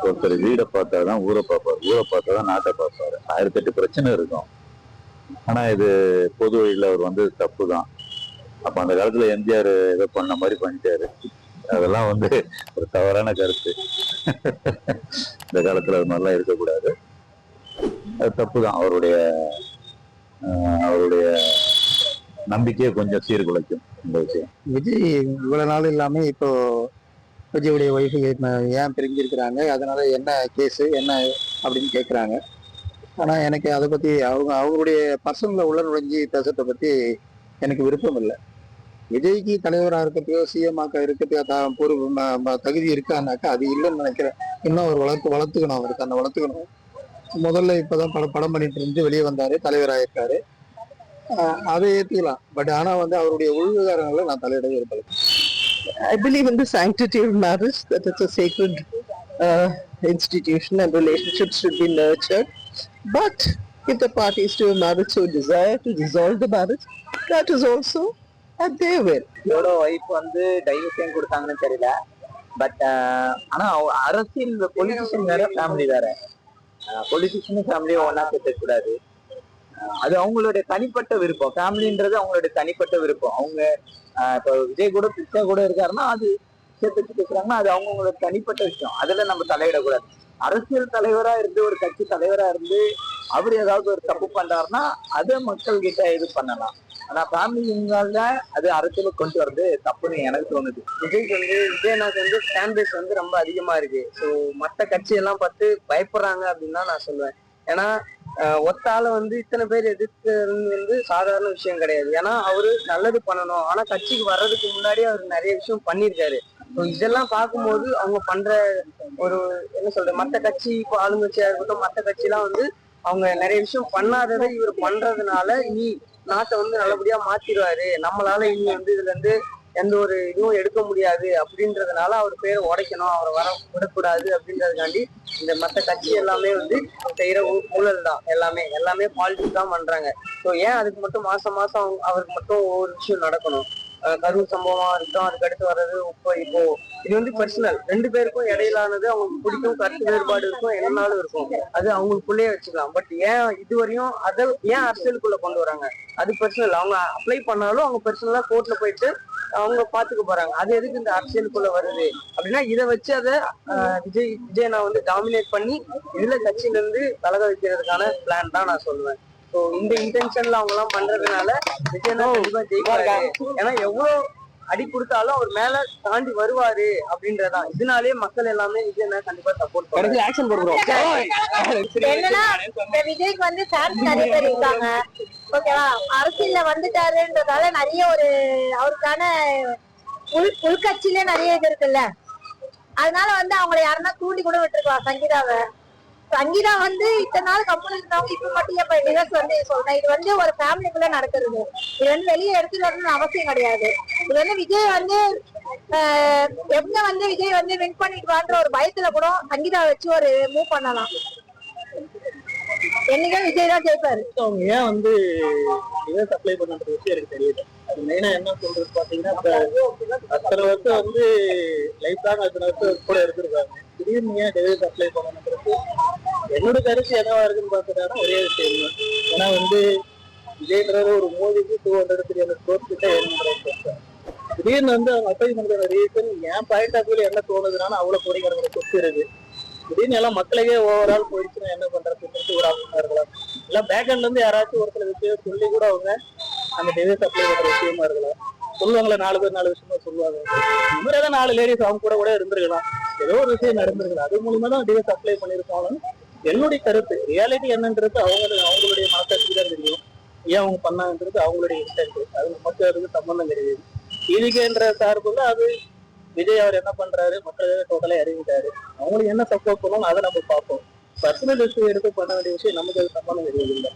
ஒருத்தர் வீடை பார்த்தாதான் ஊரை பார்ப்பாரு, ஊரை பார்த்தாதான் நாட்டை பார்ப்பாரு. 1008 பிரச்சனை இருக்கும். ஆனா இது பொது வழியில அவர் வந்து தப்பு தான். அப்ப அந்த காலத்துல எம்ஜிஆர் ஏதோ பண்ண மாதிரி பண்ணிட்டாரு. அதெல்லாம் வந்து ஒரு தவறான கருத்து. இந்த காலத்துல அது மாதிரிலாம் இருக்கக்கூடாது. அது தப்பு தான். அவருடைய அவருடைய நம்பிக்கையை கொஞ்சம் சீர்குலைக்கும் இந்த விஷயம். விஜய் இவ்வளவு நாள் இல்லாம இப்போ விஜயுடைய ஒய்ஃபு ஏன் பிரிஞ்சிருக்கிறாங்க, அதனால என்ன கேஸு என்ன அப்படின்னு கேட்குறாங்க. ஆனால் எனக்கு அதை பற்றி அவங்களுடைய பர்சனலில் உள்ள நுழைஞ்சி பேசுறதை பற்றி எனக்கு விருப்பம் இல்லை. விஜய்க்கு தலைவராக இருக்கத்தையோ சிஎம்ஆக்க இருக்கத்தையோ தகுதி இருக்கான்னாக்கா அது இல்லைன்னு நினைக்கிறேன். இன்னும் அவர் வளர்த்துக்கணும், அவர் தன்னை வளர்த்துக்கணும். முதல்ல இப்போதான் படம் பண்ணிட்டு இருந்து வெளியே வந்தாரு, தலைவராயிருக்காரு. அதை ஏற்றுக்கலாம். பட் ஆனால் வந்து அவருடைய உள்விகாரங்களை நான் தலையிட விரும்பலை. I believe in the sanctity of marriage, that it's a sacred institution and relationships should be nurtured. But if the parties to a marriage so desire to dissolve the marriage, that is also at their will. இதோட wife வந்து divorce கொடுத்தாங்கன்னு தெரியல. But ஆனா அரசியல் politician வேற, family வேற. பொலிட்டிஷியனும் ஃபேமிலியும் ஒன்னா சேர்த்துக்க கூடாது. அது அவங்களுடைய தனிப்பட்ட விருப்பம். ஃபேமிலின்றது அவங்களுடைய தனிப்பட்ட விருப்பம். அவங்க இப்போ விஜய் கூட பிச்சா கூட இருக்காருன்னா அது சேர்த்து பேசுறாங்கன்னா அது அவங்களோட தனிப்பட்ட விஷயம். அதுல நம்ம தலையிடக்கூடாது. அரசியல் தலைவரா இருந்து ஒரு கட்சி தலைவரா இருந்து அவர் ஏதாவது ஒரு தப்பு பண்றாருன்னா அதை மக்கள் கிட்ட இது பண்ணலாம். ஆனா ஃபேமிலிங்கால அது அரசியலுக்கு கொண்டு வர்றது தப்புன்னு எனக்கு தோணுது. விஜய்க்கு வந்து விஜயநாத் வந்து ஃபேன் பேஸ் வந்து ரொம்ப அதிகமா இருக்கு. ஸோ மற்ற கட்சியெல்லாம் பார்த்து பயப்படுறாங்க அப்படின்னு தான் நான் சொல்லுவேன். ஏன்னா ஒத்தால வந்து இத்தனை பேர் எதிர்க்கிறது வந்து சாதாரண விஷயம் கிடையாது. ஏன்னா அவரு நல்லது பண்ணணும். ஆனா கட்சிக்கு வர்றதுக்கு முன்னாடியே அவர் நிறைய விஷயம் பண்ணியிருக்காரு. இதெல்லாம் பார்க்கும்போது அவங்க பண்ற ஒரு என்ன சொல்ற மற்ற கட்சி இப்போ ஆளுங்கட்சியா இருக்கட்டும், மற்ற கட்சியெல்லாம் வந்து அவங்க நிறைய விஷயம் பண்ணாததை இவர் பண்றதுனால இனி நாட்டை வந்து நல்லபடியா மாத்திடுவாரு, நம்மளால இனி வந்து இதுல இருந்து எந்த ஒரு இதுவும் எடுக்க முடியாது அப்படின்றதுனால அவர் பேரை உடைக்கணும், அவரை வர விடக்கூடாது அப்படின்றதுக்காண்டி இந்த மற்ற கட்சி எல்லாமே வந்து செய்யற ஊழல் தான். எல்லாமே பாலிடிக்ஸ் தான் பண்றாங்க. ஸோ ஏன் அதுக்கு மட்டும் மாசம் அவருக்கு மட்டும் ஒவ்வொரு விஷயம் நடக்கணும்? கரூர் சம்பவமா இருக்கட்டும், அதுக்கு அடுத்து வர்றது இப்போ இது வந்து பர்சனல். 2 பேருக்கும் இடையிலானது அவங்களுக்கு பிடிக்கும், கருத்து வேறுபாடு இருக்கும், என்னன்னாலும் இருக்கும். அது அவங்களுக்குள்ளேயே வச்சுக்கலாம். பட் ஏன் இதுவரையும் அதை ஏன் அரசியலுக்குள்ள கொண்டு வராங்க? அது பர்சனல். அவங்க அப்ளை பண்ணாலும் அவங்க பர்சனலா கோர்ட்ல போயிட்டு அவங்க பாத்துக்க போறாங்க. அது எதுக்கு இந்த அரசியலுக்குள்ள வருது அப்படின்னா இதை வச்சு அதை விஜய் நான் வந்து டாமினேட் பண்ணி இதுல கட்சியில இருந்து கலக வைக்கிறதுக்கான பிளான் தான் நான் சொல்லுவேன். ஸோ இந்த இன்டென்ஷன்ல அவங்க எல்லாம் பண்றதுனால விஜயனா கண்டிப்பா ஜெயிப்பாரு. ஏன்னா எவ்வளவு அடி கொடுத்தாலும் அவர் மேல தாண்டி வருவாரு அப்படின்றதான். இதனாலேயே மக்கள் எல்லாமே விஜயனா கண்டிப்பா சப்போர்ட் பண்ணுவாங்க. ஆக்ஷன் போடுறோம். விஜய்க்கு வந்து ஃபேன்ஸ் நிறைய பேர் இருக்காங்க. ஓகேவா, அரசியல்ல வந்துட்டாருன்றதால நிறைய ஒரு அவருக்கான உள்கட்சியிலே நிறைய இது இருக்குல்ல. அதனால வந்து அவங்களை யாருன்னா தூண்டி கூட விட்டுருக்கலாம். சங்கீதா வந்து இத்தனை நாள் கம்பெனி இருந்தவங்க இப்ப மட்டும் இப்ப டிவர்ஸ் வந்து சொல்றேன். இது வந்து ஒரு ஃபேமிலிக்குள்ள நடக்கிறது. இது வந்து வெளியே எடுத்துட்டு வரணும்னு அவசியம் கிடையாது. இது வந்து விஜய் வந்து எப்ப வந்து விஜய் வந்து வின் பண்ணிடுவான்ற ஒரு பயத்துல கூட சங்கீதா வச்சு ஒரு மூவ் பண்ணலாம். என்னைக்கே விஜய் தான் ஜெயிப்பாரு. அவங்க ஏன் வந்து டிவர்ஸ் அப்ளை பண்ற விஷயம் எனக்கு தெரியல. அது மெயினா என்ன சொல்றது பாத்தீங்கன்னா, அத்தனை வருஷம் வந்து லைஃப் லாங் அத்தனை வருஷம் கூட இருந்திருக்காங்க. திடீர்னு ஏன் டிவர்ஸ் அப்ளை பண்ணணுன்றது என்னோட கருத்து என்னவா இருக்குன்னு பாத்துட்டாங்கன்னா ஒரே விஷயம் தான். ஏன்னா வந்து விஜய்ன்றது ஒரு மோதிக்கு 200-300 கோர்ஸ் கிட்ட ஏற்படுறாங்க. திடீர்னு வந்து அவங்க அப்ளை பண்ற ரீசன் என் பாயிண்ட் ஆஃப் வியூல என்ன தோணுதுன்னா அவ்வளவு கோடிக்கணக்கான சொத்து இருக்கு. திடீர்னு எல்லாம் மக்களுக்கே ஓவரால் போயிடுச்சுன்னா என்ன பண்றதுன்னு ஒரு ஆப்ஷனா இருக்கலாம். எல்லாம் பேக்ஹண்ட்ல இருந்து யாராச்சும் ஒரு சில விஷயம் சொல்லி கூட அவங்க அந்த டிவைஸ் அப்ளை பண்ற விஷயமா இருக்கலாம். சொல்லுவாங்களே 4 பேர் 4 விஷயமா சொல்லுவாங்க. இந்த மாதிரி ஏதாவது 4 லேடிஸ் அவங்க கூட இருந்திருக்கலாம். ஏதோ ஒரு விஷயம் நடந்திருக்கலாம். அது மூலியமா தான் டிவைஸ் அப்ளை பண்ணிருக்காங்கன்னு என்னுடைய கருத்து. ரியாலிட்டி என்னன்றது அவங்களுடைய மனசாட்சி தான் தெரியும். ஏன் அவங்க பண்ணாங்கன்றது அவங்களுடைய இன்டென்ட். அது நமக்கு அதுக்கு சம்பந்தம் கிடையாது. இதுக்குன்ற சார்புல அது விஜய் அவர் என்ன பண்றாரு, மக்கள் டோட்டலா அறிவிட்டாரு. அவங்களுக்கு என்ன சப்போர்ட் பண்ணணும் அதை நம்ம பார்ப்போம். பர்சனல் இஷ்யூ எடுத்து பண்ண வேண்டிய விஷயம் நமக்கு அது சம்பந்தம் கிடையாது இல்லை.